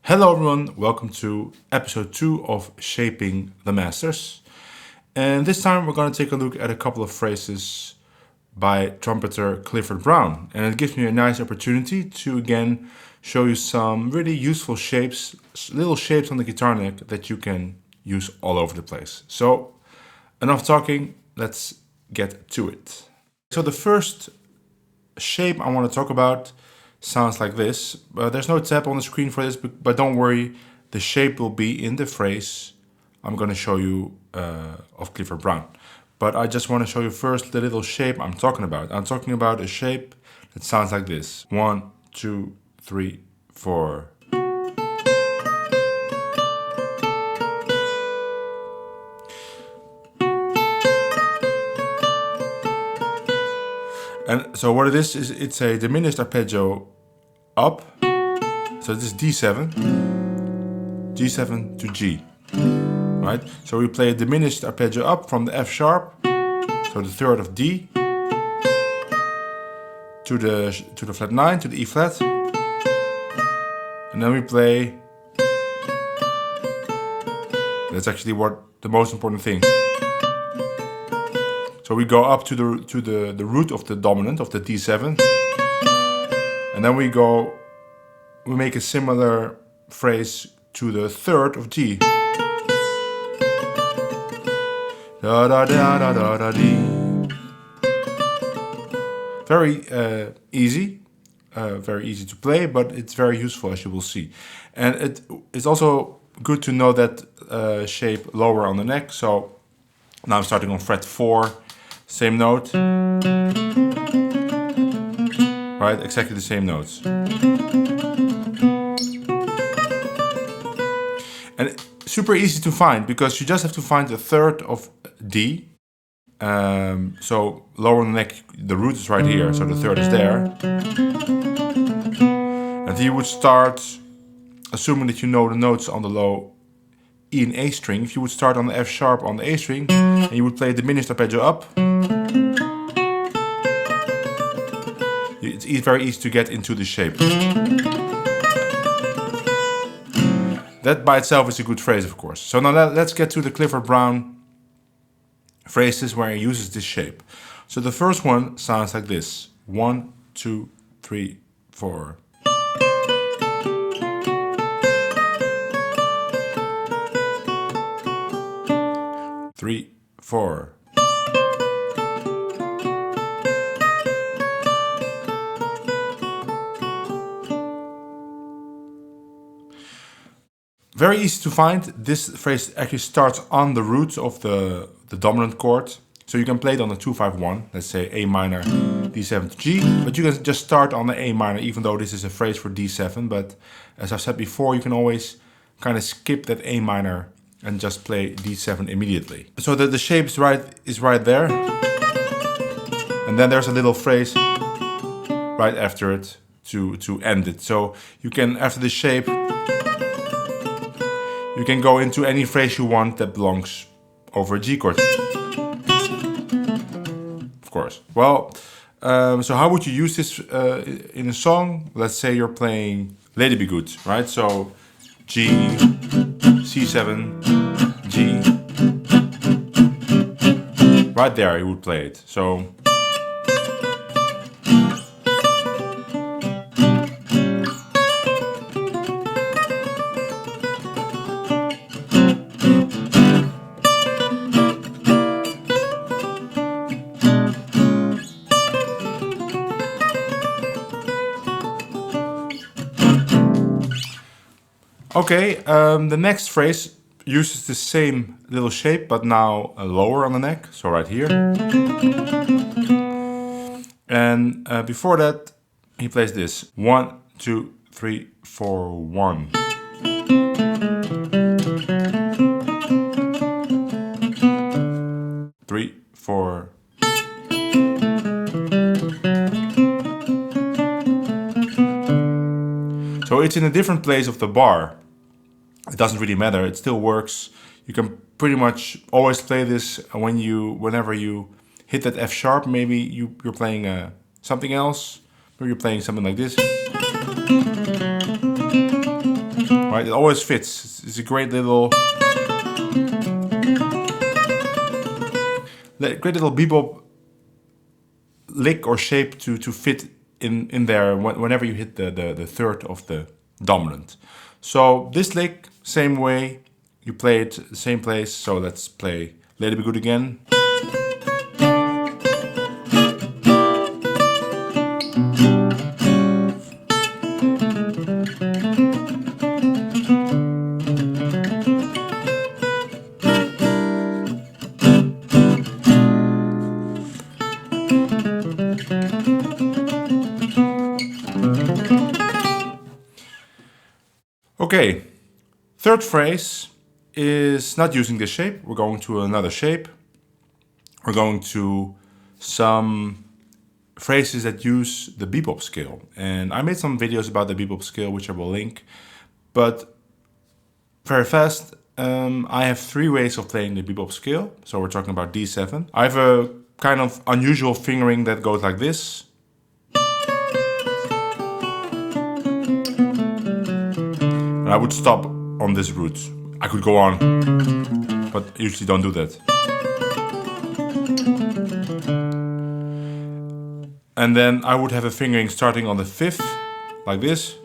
Hello everyone, welcome to episode 2 of Shaping the Masters. And this time we're going to take a look at a couple of phrases by trumpeter Clifford Brown. And it gives me a nice opportunity to again show you some really useful shapes, little shapes on the guitar neck that you can use all over the place. So enough talking, let's get to it. So the first shape I want to talk about sounds like this. There's no tab on the screen for this, but don't worry, the shape will be in the phrase I'm going to show you of Clifford Brown. But I just want to show you first the little shape I'm talking about. I'm talking about a shape that sounds like this. 1, 2, 3, 4. And so what it is it's a diminished arpeggio up. So this is D7, G7 to G, right? So we play a diminished arpeggio up from the F sharp, so the third of D, to the flat 9, to the E flat, and then we play. That's actually the most important thing. So we go up to the root of the dominant of the D7, and then we make a similar phrase to the third of G. Da da da da da da dee. Very easy to play, but it's very useful, as you will see. And it's also good to know that shape lower on the neck. So now I'm starting on fret 4, same note, right? Exactly the same notes. And super easy to find because you just have to find the third of D. So lower on the neck, the root is right here, so the third is there. And you would start, assuming that you know the notes on the low E and A string, if you would start on the F sharp on the A string, and you would play a diminished arpeggio up, it's very easy to get into the shape. That by itself is a good phrase, of course. So now let's get to the Clifford Brown phrases where he uses this shape. So the first one sounds like this. 1, 2, 3, 4. Three, 4. Very easy to find. This phrase actually starts on the root of the dominant chord. So you can play it on the 2-5-1, let's say A minor, D7 to G, but you can just start on the A minor, even though this is a phrase for D7. But as I've said before, you can always kind of skip that A minor and just play D7 immediately. So the shape is right there. And then there's a little phrase right after it to end it. So you can, after the shape, you can go into any phrase you want that belongs over a G chord. Of course. Well, so how would you use this in a song? Let's say you're playing Lady Be Good, right? So G, C7, G. Right there you would play it. So okay, the next phrase uses the same little shape, but now lower on the neck, so right here. And before that, he plays this. 1, 2, 3, 4, 1. Three, 4. So it's in a different place of the bar. It doesn't really matter, it still works. You can pretty much always play this whenever you hit that F sharp. Maybe you're playing something else, or you're playing something like this. Right? It always fits. It's a great little bebop lick or shape to fit in there whenever you hit the third of the dominant. So this lick, same way, you play it the same place. So let's play Let It Be Good again. Okay, third phrase is not using this shape. We're going to another shape. We're going to some phrases that use the bebop scale. And I made some videos about the bebop scale, which I will link. But very fast, I have 3 ways of playing the bebop scale. So we're talking about D7. I have a kind of unusual fingering that goes like this. And I would stop on this root. I could go on, but I usually don't do that. And then I would have a fingering starting on the 5th, like this.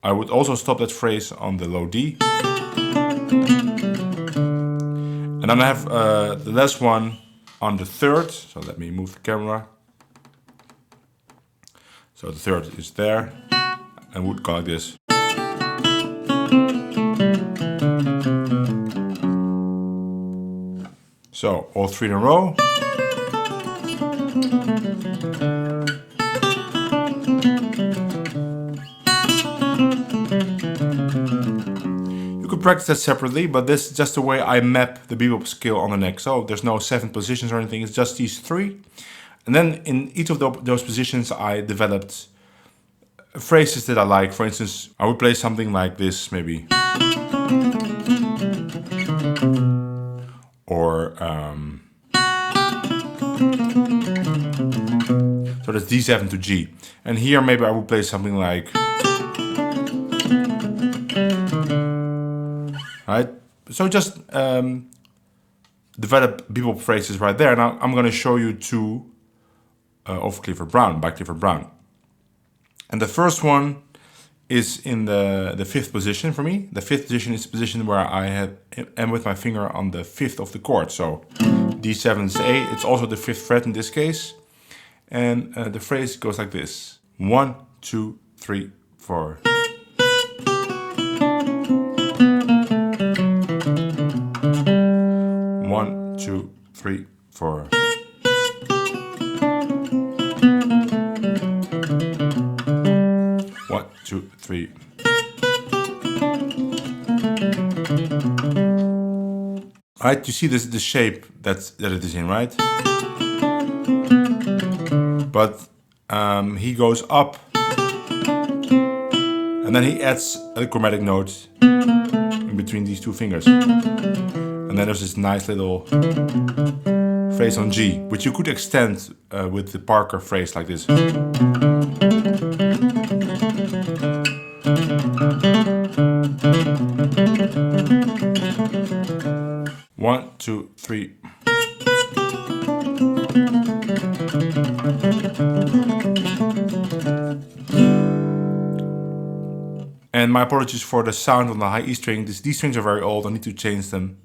I would also stop that phrase on the low D. And then I have the last one on the 3rd. So let me move the camera. So the 3rd is there, and would go like this. So all 3 in a row. You could practice that separately, but this is just the way I map the bebop scale on the neck. So there's no 7 positions or anything, it's just these 3. And then in each of those positions I developed phrases that I like. For instance, I would play something like this maybe. Or so that's D7 to G. And here maybe I would play something like, right? So just develop bebop phrases right there. Now I'm going to show you 2 of Clifford Brown, by Clifford Brown. And the first one is in the 5th position for me. The 5th position is the position where I am with my finger on the 5th of the chord. So D7 is A, it's also the 5th fret in this case. And the phrase goes like this. 1, 2, 3, 4. One, 2, 3, 4. One, 2, 3. Right, you see this the shape that it is in, right? But he goes up, and then he adds a chromatic note in between these 2 fingers. And then there's this nice little phrase on G, which you could extend with the Parker phrase like this. 1, 2, 3. And my apologies for the sound on the high E string. These D strings are very old. I need to change them.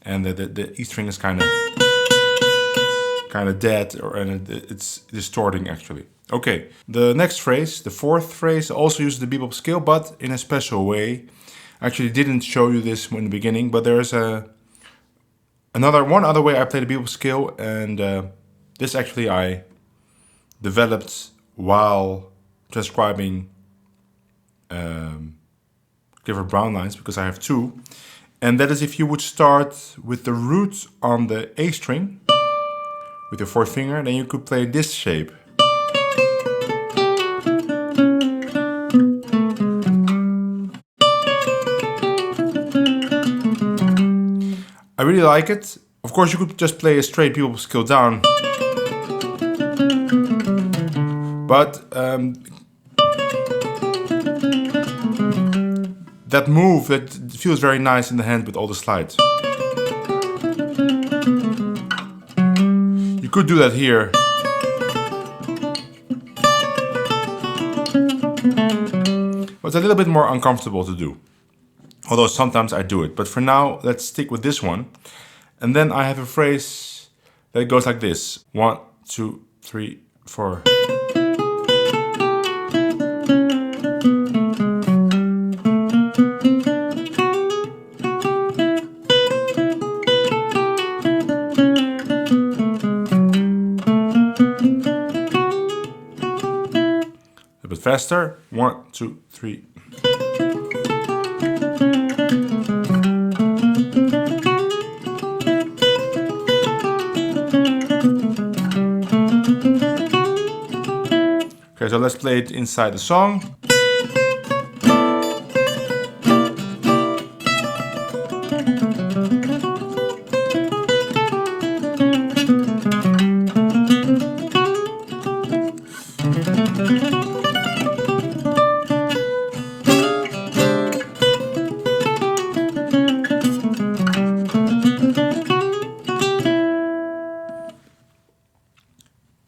And the E string is kind of dead, and it's distorting actually. Okay, the next phrase, the 4th phrase, also uses the bebop scale, but in a special way. I actually didn't show you this in the beginning, but there's one other way I play the bebop scale, and this actually I developed while transcribing Clifford Brown lines, because I have 2. And that is if you would start with the root on the A string with your 4th finger, then you could play this shape. I really like it. Of course, you could just play a straight bebop scale down, but that move that feels very nice in the hand with all the slides. You could do that here. But it's a little bit more uncomfortable to do. Although sometimes I do it. But for now, let's stick with this one. And then I have a phrase that goes like this. 1, 2, 3, 4. A bit faster. 1, 2, 3. Okay, so let's play it inside the song.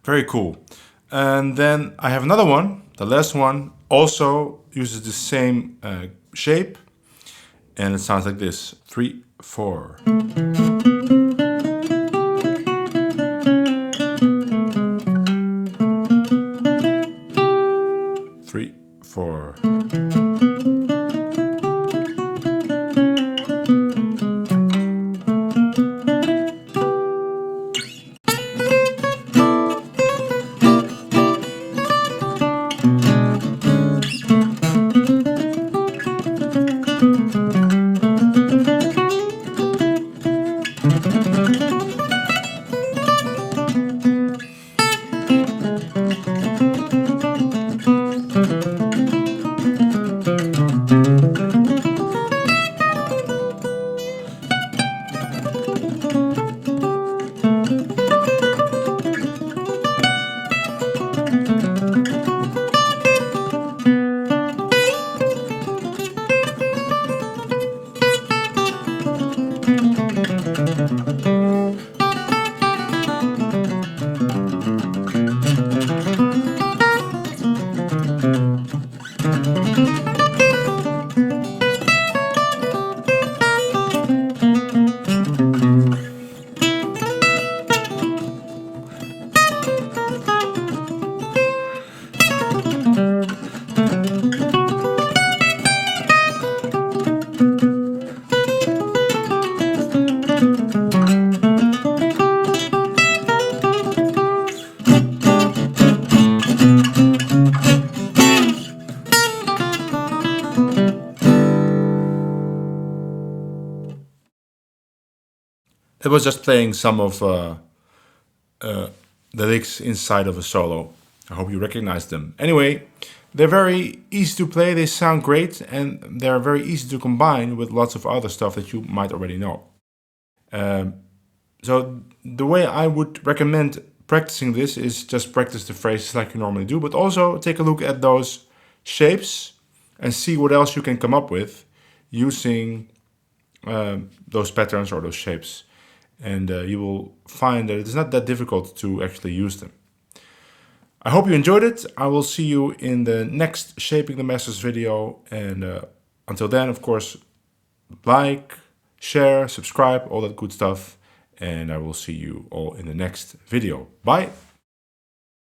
Very cool. And then I have another one, the last one, also uses the same shape. And it sounds like this. 3, 4. 3, 4. It was just playing some of the licks inside of a solo. I hope you recognize them. Anyway, they're very easy to play, they sound great, and they're very easy to combine with lots of other stuff that you might already know. So the way I would recommend practicing this is just practice the phrases like you normally do, but also take a look at those shapes and see what else you can come up with using those patterns or those shapes. And you will find that it's not that difficult to actually use them. I hope you enjoyed it. I will see you in the next Shaping the Masters video. And until then, of course, like, share, subscribe, all that good stuff. And I will see you all in the next video. Bye.